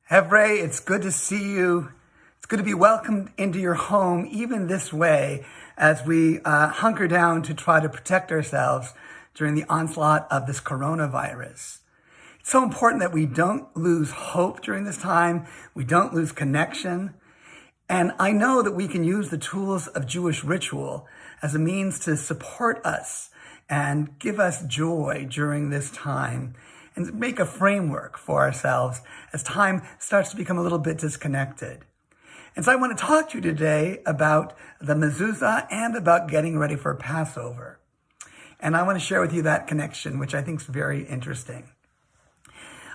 Hevray, it's good to see you. It's good to be welcomed into your home, even this way, as we hunker down to try to protect ourselves during the onslaught of this coronavirus. It's so important that we don't lose hope during this time. We don't lose connection. And I know that we can use the tools of Jewish ritual as a means to support us and give us joy during this time and make a framework for ourselves as time starts to become a little bit disconnected. And so I want to talk to you today about the mezuzah and about getting ready for Passover. And I want to share with you that connection, which I think is very interesting.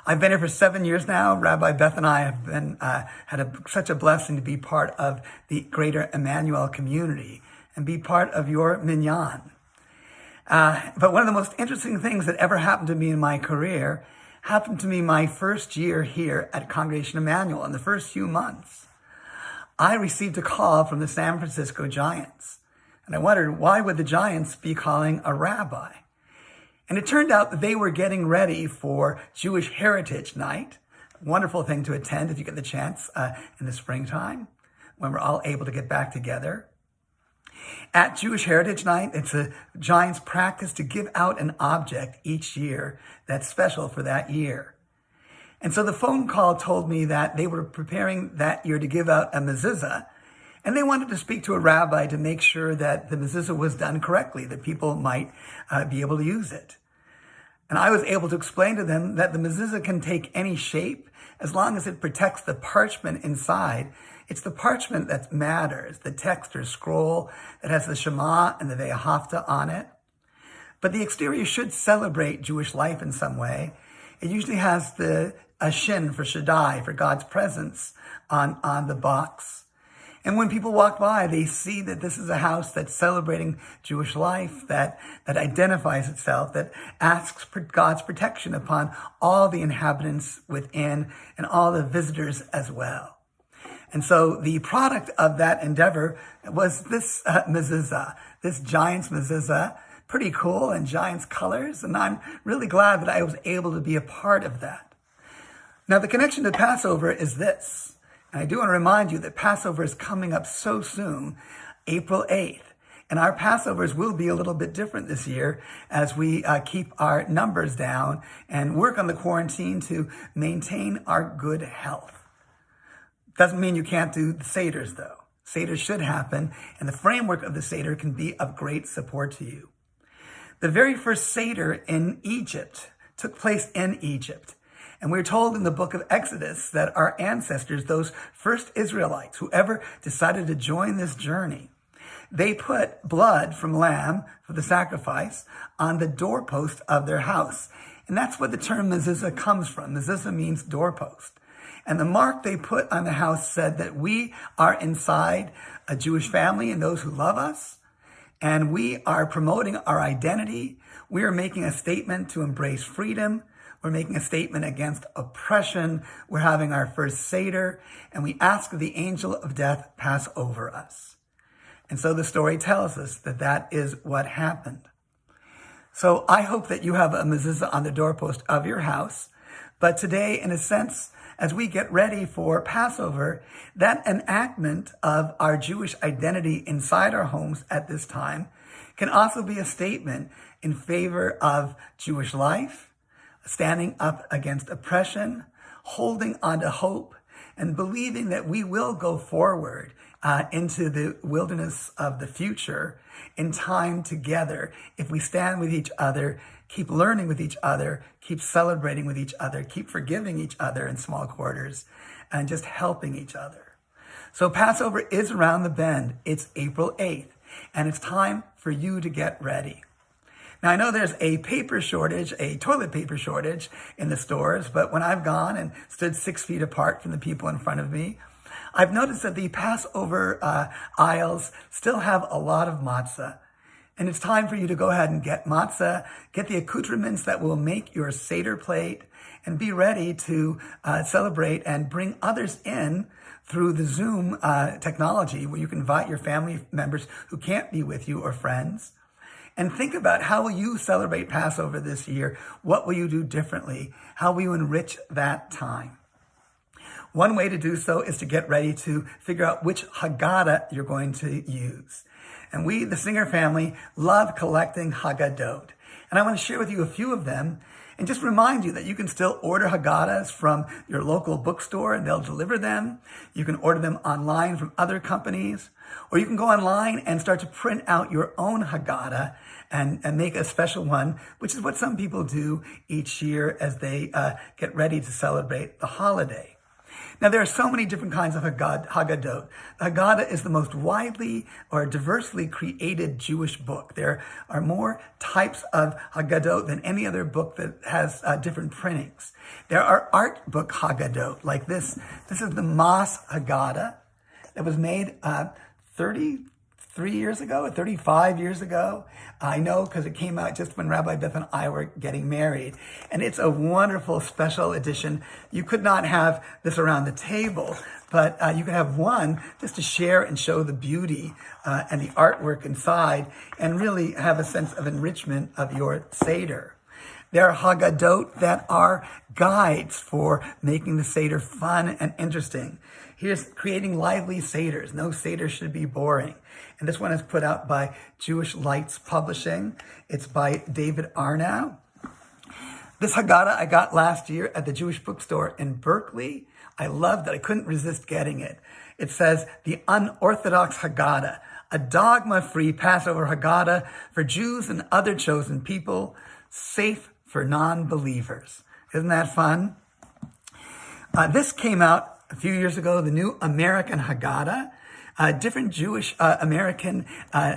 I've been here for 7 years now. Rabbi Beth and I have been such a blessing to be part of the greater Emanu-El community and be part of your minyan. But one of the most interesting things that ever happened to me in my career happened to me my first year here at Congregation Emanu-El. In the first few months, I received a call from the San Francisco Giants. And I wondered, why would the Giants be calling a rabbi? And it turned out that they were getting ready for Jewish Heritage Night. Wonderful thing to attend if you get the chance in the springtime, when we're all able to get back together. At Jewish Heritage Night, it's a Giants practice to give out an object each year that's special for that year. And so the phone call told me that they were preparing that year to give out a mezuzah, and they wanted to speak to a rabbi to make sure that the mezuzah was done correctly, that people might be able to use it. And I was able to explain to them that the mezuzah can take any shape as long as it protects the parchment inside. It's the parchment that matters, the text or scroll that has the Shema and the Ve'ahavta on it. But the exterior should celebrate Jewish life in some way. It usually has a shin for Shaddai, for God's presence on the box. And when people walk by, they see that this is a house that's celebrating Jewish life, that identifies itself, that asks for God's protection upon all the inhabitants within and all the visitors as well. And so the product of that endeavor was this mezuzah, this Giants mezuzah, pretty cool in Giants colors. And I'm really glad that I was able to be a part of that. Now, the connection to Passover is this. And I do want to remind you that Passover is coming up so soon, April 8th. And our Passovers will be a little bit different this year as we keep our numbers down and work on the quarantine to maintain our good health. Doesn't mean you can't do the Seders, though. Seders should happen, and the framework of the Seder can be of great support to you. The very first Seder in Egypt took place in Egypt. And we're told in the book of Exodus that our ancestors, those first Israelites, whoever decided to join this journey, they put blood from lamb for the sacrifice on the doorpost of their house. And that's what the term mezuzah comes from. Mezuzah means doorpost. And the mark they put on the house said that we are inside a Jewish family and those who love us. And we are promoting our identity. We are making a statement to embrace freedom. We're making a statement against oppression. We're having our first Seder, and we ask the angel of death pass over us. And so the story tells us that that is what happened. So I hope that you have a mezuzah on the doorpost of your house. But today, in a sense, as we get ready for Passover, that enactment of our Jewish identity inside our homes at this time can also be a statement in favor of Jewish life, standing up against oppression, holding on to hope, and believing that we will go forward into the wilderness of the future in time together if we stand with each other, keep learning with each other, keep celebrating with each other, keep forgiving each other in small quarters, and just helping each other. So Passover is around the bend. It's April 8th, and it's time for you to get ready. Now, I know there's a paper shortage, a toilet paper shortage in the stores, but when I've gone and stood 6 feet apart from the people in front of me, I've noticed that the Passover aisles still have a lot of matzah. And it's time for you to go ahead and get matzah, get the accoutrements that will make your Seder plate, and be ready to celebrate and bring others in through the Zoom technology where you can invite your family members who can't be with you or friends. And think about, how will you celebrate Passover this year? What will you do differently? How will you enrich that time? One way to do so is to get ready to figure out which Haggadah you're going to use. And we, the Singer family, love collecting Haggadot. And I want to share with you a few of them and just remind you that you can still order Haggadahs from your local bookstore and they'll deliver them. You can order them online from other companies, or you can go online and start to print out your own Haggadah and make a special one, which is what some people do each year as they get ready to celebrate the holiday. Now, there are so many different kinds of Haggadot. The Haggadah is the most widely or diversely created Jewish book. There are more types of Haggadot than any other book that has different printings. There are art book Haggadot, like this. This is the Mas Haggadah that was made 33 years ago, 35 years ago. I know because it came out just when Rabbi Beth and I were getting married. And it's a wonderful special edition. You could not have this around the table, but you could have one just to share and show the beauty and the artwork inside and really have a sense of enrichment of your Seder. There are Haggadot that are guides for making the Seder fun and interesting. Here's creating lively Seders. No Seder should be boring. And this one is put out by Jewish Lights Publishing. It's by David Arnow. This Haggadah I got last year at the Jewish bookstore in Berkeley. I loved it. I couldn't resist getting it. It says, The Unorthodox Haggadah, a dogma-free Passover Haggadah for Jews and other chosen people, safe for non-believers. Isn't that fun? This came out a few years ago, the New American Haggadah. Different Jewish American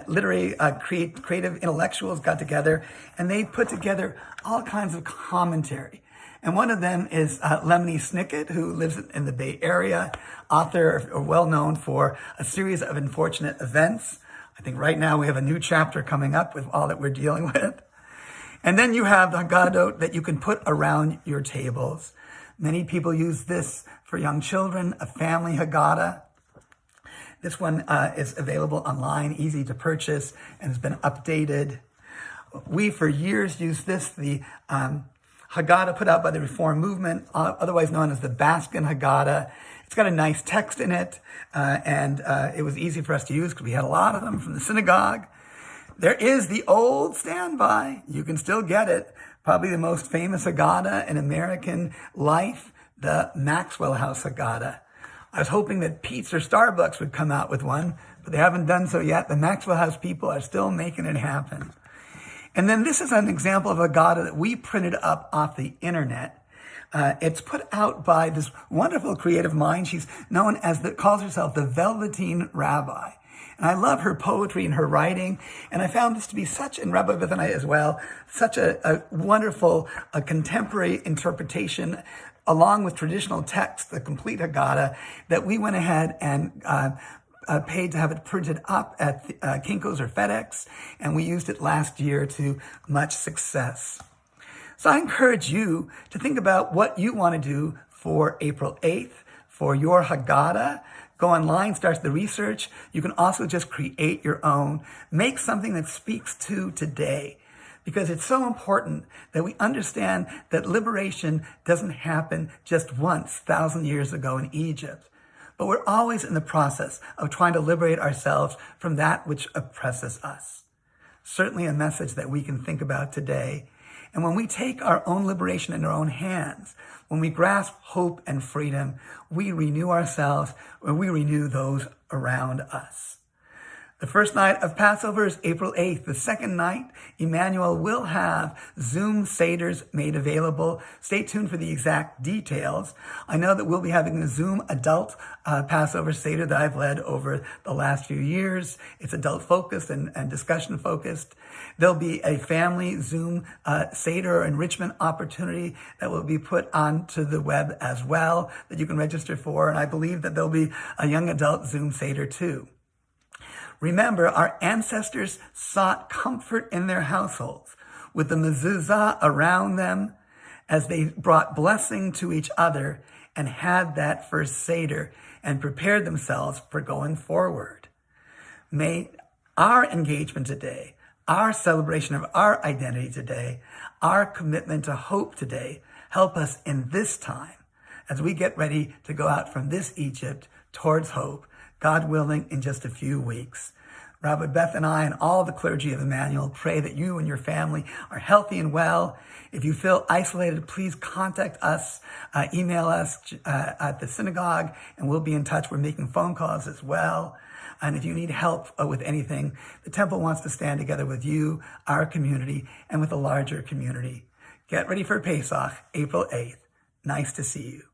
literary creative intellectuals got together and they put together all kinds of commentary. And one of them is Lemony Snicket, who lives in the Bay Area, author or well known for a series of unfortunate events. I think right now we have a new chapter coming up with all that we're dealing with. And then you have the Haggadot that you can put around your tables. Many people use this for young children, a family Haggadah. This one is available online, easy to purchase, and has been updated. We, for years, used this, the Haggadah put out by the Reform Movement, otherwise known as the Baskin Haggadah. It's got a nice text in it, and it was easy for us to use because we had a lot of them from the synagogue. There is the old standby. You can still get it. Probably the most famous Haggadah in American life, the Maxwell House Haggadah. I was hoping that Pete's or Starbucks would come out with one, but they haven't done so yet. The Maxwell House people are still making it happen. And then this is an example of a Haggadah that we printed up off the internet. It's put out by this wonderful creative mind. She's known as, calls herself the Velveteen Rabbi. And I love her poetry and her writing. And I found this to be such, and Rabbi Beth and I as well, such a wonderful, contemporary interpretation along with traditional text, the complete Haggadah, that we went ahead and paid to have it printed up at Kinko's or FedEx, and we used it last year to much success. So I encourage you to think about what you want to do for April 8th, for your Haggadah. Go online, start the research. You can also just create your own. Make something that speaks to today. Because it's so important that we understand that liberation doesn't happen just once, 1,000 years ago in Egypt. But we're always in the process of trying to liberate ourselves from that which oppresses us. Certainly a message that we can think about today. And when we take our own liberation in our own hands, when we grasp hope and freedom, we renew ourselves and we renew those around us. The first night of Passover is April 8th. The second night, Emanu-El will have Zoom Seders made available. Stay tuned for the exact details. I know that we'll be having a Zoom adult Passover Seder that I've led over the last few years. It's adult-focused and discussion-focused. There'll be a family Zoom Seder enrichment opportunity that will be put onto the web as well that you can register for. And I believe that there'll be a young adult Zoom Seder too. Remember, our ancestors sought comfort in their households with the mezuzah around them as they brought blessing to each other and had that first Seder and prepared themselves for going forward. May our engagement today, our celebration of our identity today, our commitment to hope today help us in this time as we get ready to go out from this Egypt towards hope, God willing, in just a few weeks. Rabbi Beth and I and all the clergy of Emanu-El pray that you and your family are healthy and well. If you feel isolated, please contact us, email us at the synagogue, and we'll be in touch. We're making phone calls as well. And if you need help with anything, the temple wants to stand together with you, our community, and with the larger community. Get ready for Pesach, April 8th. Nice to see you.